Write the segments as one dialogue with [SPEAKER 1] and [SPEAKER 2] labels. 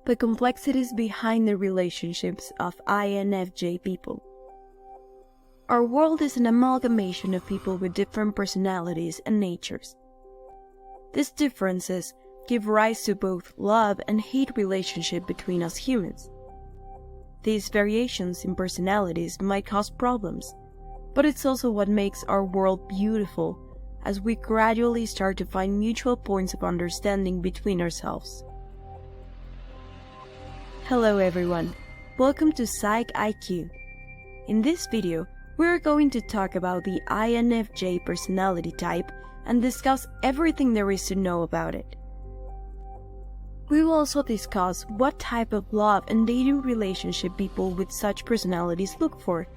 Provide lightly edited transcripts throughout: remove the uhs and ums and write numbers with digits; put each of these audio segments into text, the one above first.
[SPEAKER 1] the complexities behind the relationships of INFJ people. Our world is an amalgamation of people with different personalities and natures. These differences give rise to both love and hate relationship between us humans. These variations in personalities might cause problems, but it's also what makes our world beautiful as we gradually start to find mutual points of understanding between ourselves. Hello everyone, welcome to Psych IQ. In this video, we're going to talk about the INFJ personality type and discuss everything there is to know about it. We will also discuss what type of love and dating relationship people with such personalities look for,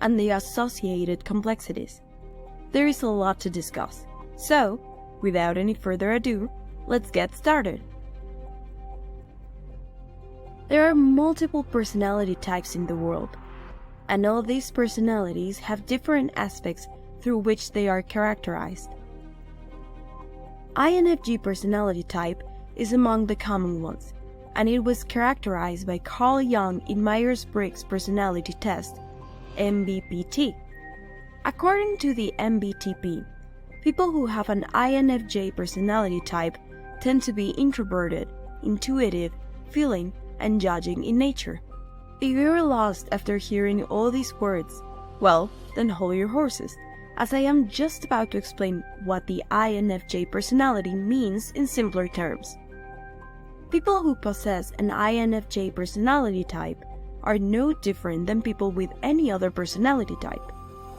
[SPEAKER 1] and the associated complexities. There is a lot to discuss, so, without any further ado, let's get started. There are multiple personality types in the world, and all these personalities have different aspects through which they are characterized. INFJ personality type is among the common ones, and it was characterized by Carl Jung in Myers-Briggs Personality Test, MBPT. According to the MBTP, people who have an INFJ personality type tend to be introverted, intuitive, feeling, and judging in nature. If you're lost after hearing all these words, well, then hold your horses, as I am just about to explain what the INFJ personality means in simpler terms. People who possess an INFJ personality type are no different than people with any other personality type.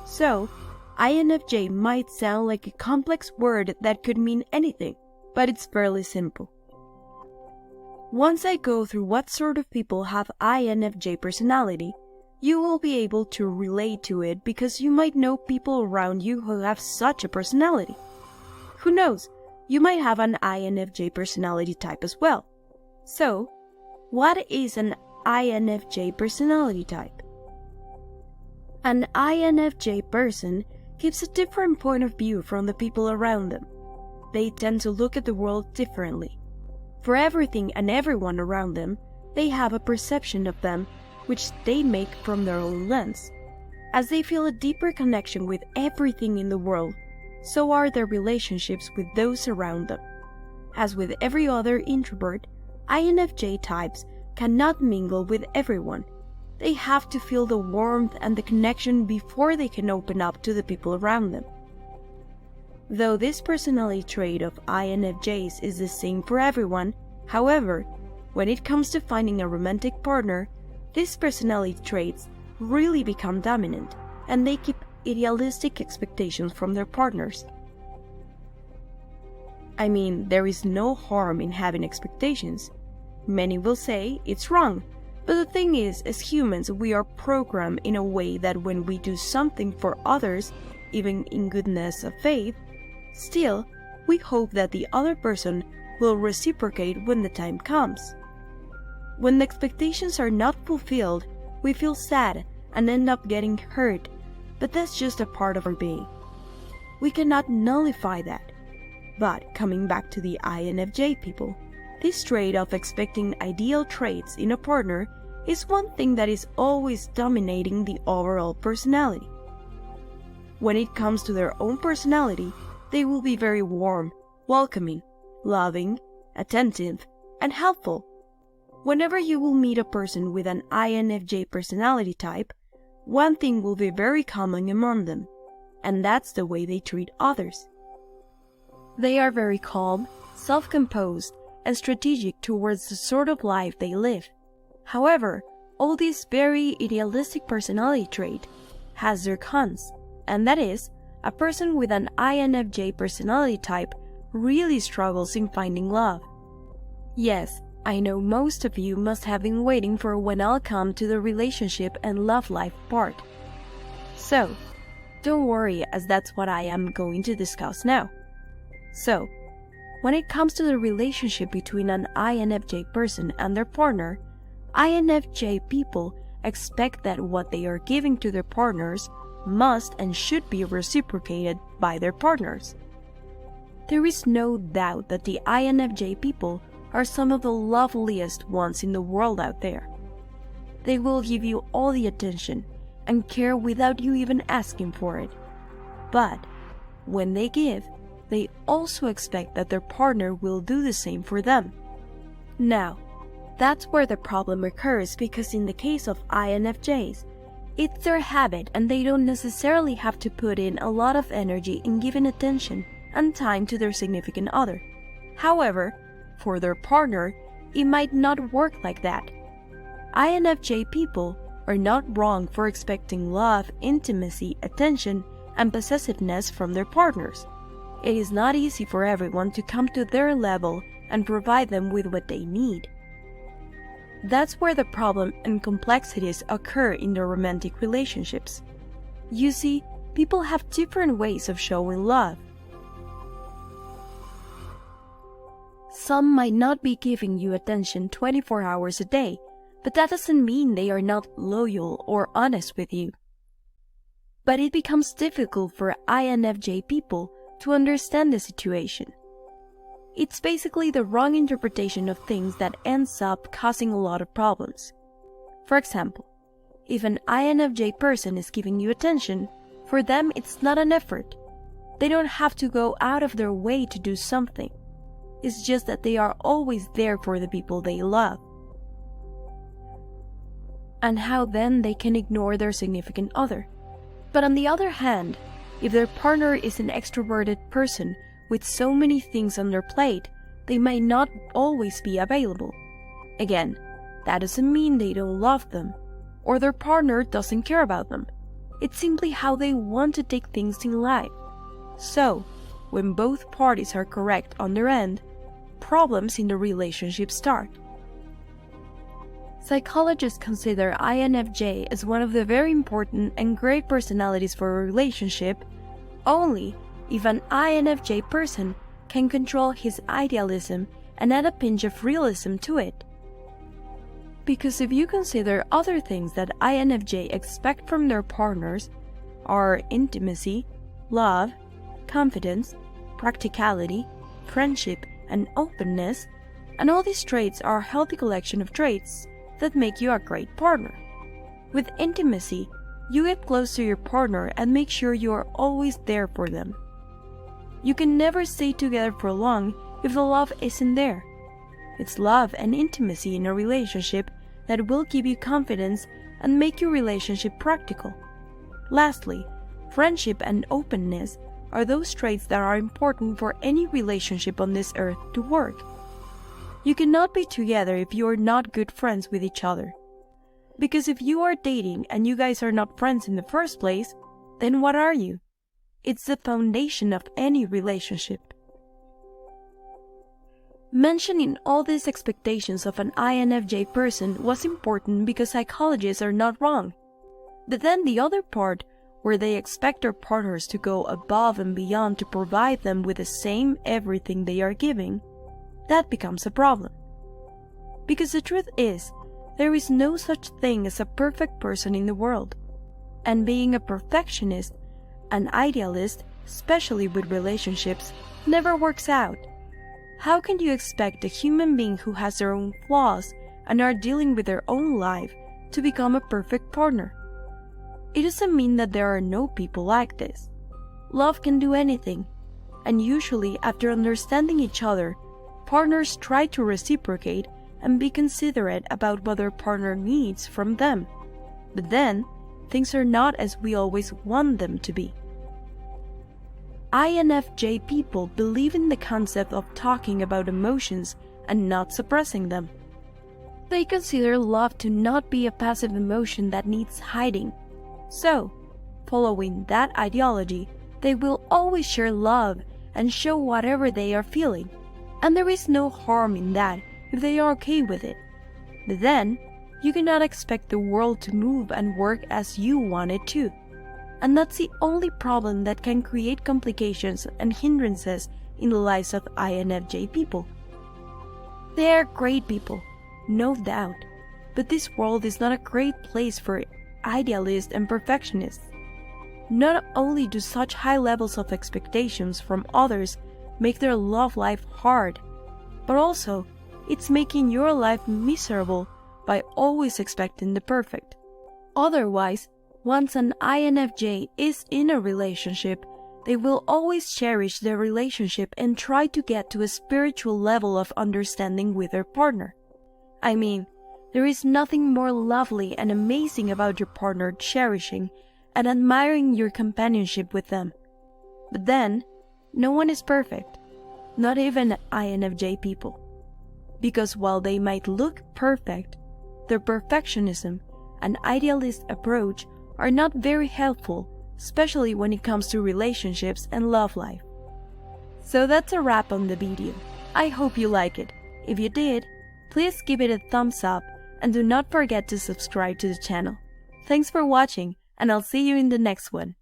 [SPEAKER 1] So, INFJ might sound like a complex word that could mean anything, but it's fairly simple. Once I go through what sort of people have INFJ personality, you will be able to relate to it because you might know people around you who have such a personality. Who knows, you might have an INFJ personality type as well. So, what is an INFJ personality type? An INFJ person gives a different point of view from the people around them. They tend to look at the world differently. For everything and everyone around them, they have a perception of them which they make from their own lens. As they feel a deeper connection with everything in the world, so are their relationships with those around them. As with every other introvert, INFJ types cannot mingle with everyone. They have to feel the warmth and the connection before they can open up to the people around them. Though this personality trait of INFJs is the same for everyone, however, when it comes to finding a romantic partner, these personality traits really become dominant, and they keep idealistic expectations from their partners. I mean, there is no harm in having expectations. Many will say it's wrong, but the thing is, as humans, we are programmed in a way that when we do something for others, even in goodness of faith, still, we hope that the other person will reciprocate when the time comes. When the expectations are not fulfilled, we feel sad and end up getting hurt, but that's just a part of our being. We cannot nullify that. But coming back to the INFJ people, this trait of expecting ideal traits in a partner is one thing that is always dominating the overall personality. When it comes to their own personality, they will be very warm, welcoming, loving, attentive, and helpful. Whenever you will meet a person with an INFJ personality type, one thing will be very common among them, and that's the way they treat others. They are very calm, self-composed, and strategic towards the sort of life they live. However, all this very idealistic personality trait has their cons, and that is, a person with an INFJ personality type really struggles in finding love. Yes, I know most of you must have been waiting for when I'll come to the relationship and love life part. So, don't worry, as that's what I am going to discuss now. So, when it comes to the relationship between an INFJ person and their partner, INFJ people expect that what they are giving to their partners must and should be reciprocated by their partners. There is no doubt that the INFJ people are some of the loveliest ones in the world out there. They will give you all the attention and care without you even asking for it. But when they give, they also expect that their partner will do the same for them. Now, that's where the problem occurs, because in the case of INFJs, it's their habit and they don't necessarily have to put in a lot of energy in giving attention and time to their significant other. However, for their partner, it might not work like that. INFJ people are not wrong for expecting love, intimacy, attention, and possessiveness from their partners. It is not easy for everyone to come to their level and provide them with what they need. That's where the problem and complexities occur in their romantic relationships. You see, people have different ways of showing love. Some might not be giving you attention 24 hours a day, but that doesn't mean they are not loyal or honest with you. But it becomes difficult for INFJ people to understand the situation. It's basically the wrong interpretation of things that ends up causing a lot of problems. For example, if an INFJ person is giving you attention, for them it's not an effort. They don't have to go out of their way to do something. It's just that they are always there for the people they love. And how then they can ignore their significant other? But on the other hand, if their partner is an extroverted person with so many things on their plate, they might not always be available. Again, that doesn't mean they don't love them, or their partner doesn't care about them. It's simply how they want to take things in life. So, when both parties are correct on their end, problems in the relationship start. Psychologists consider INFJ as one of the very important and great personalities for a relationship only if an INFJ person can control his idealism and add a pinch of realism to it. Because if you consider other things that INFJ expect from their partners are intimacy, love, confidence, practicality, friendship, and openness, and all these traits are a healthy collection of traits that make you a great partner. With intimacy, you get close to your partner and make sure you are always there for them. You can never stay together for long if the love isn't there. It's love and intimacy in a relationship that will give you confidence and make your relationship practical. Lastly, friendship and openness are those traits that are important for any relationship on this earth to work. You cannot be together if you are not good friends with each other. Because if you are dating and you guys are not friends in the first place, then what are you? It's the foundation of any relationship. Mentioning all these expectations of an INFJ person was important because psychologists are not wrong. But then the other part, where they expect their partners to go above and beyond to provide them with the same everything they are giving, that becomes a problem. Because the truth is, there is no such thing as a perfect person in the world. And being a perfectionist, an idealist, especially with relationships, never works out. How can you expect a human being who has their own flaws and are dealing with their own life to become a perfect partner? It doesn't mean that there are no people like this. Love can do anything, and usually after understanding each other, partners try to reciprocate and be considerate about what their partner needs from them. But then, things are not as we always want them to be. INFJ people believe in the concept of talking about emotions and not suppressing them. They consider love to not be a passive emotion that needs hiding. So, following that ideology, they will always share love and show whatever they are feeling. And there is no harm in that if they are okay with it. But then, you cannot expect the world to move and work as you want it to. And that's the only problem that can create complications and hindrances in the lives of INFJ people. They are great people, no doubt, but this world is not a great place for idealists and perfectionists. Not only do such high levels of expectations from others make their love life hard, but also it's making your life miserable by always expecting the perfect. Otherwise, once an INFJ is in a relationship, they will always cherish their relationship and try to get to a spiritual level of understanding with their partner. I mean, there is nothing more lovely and amazing about your partner cherishing and admiring your companionship with them. But then, no one is perfect, not even INFJ people. Because while they might look perfect, their perfectionism and idealist approach are not very helpful, especially when it comes to relationships and love life. So that's a wrap on the video. I hope you like it. If you did, please give it a thumbs up and do not forget to subscribe to the channel. Thanks for watching, and I'll see you in the next one.